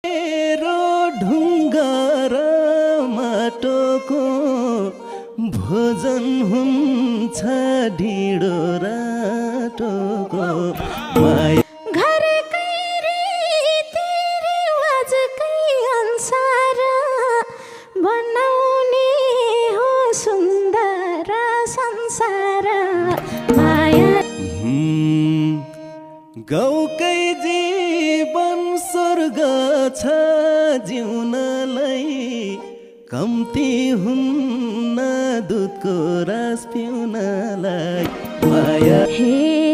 मेरो ढुङ्गा र माटोको भोजन हुन्छ ढिँडो राटोको माया घरकै रीतिरिवाजकै अनुसार बनाउने हो सुन्दर संसार माया। गाउँकै जीवन स्वर्ग छ जिउनलाई कम्ती हुन्न दुधको रस पिउनलाई माया। हे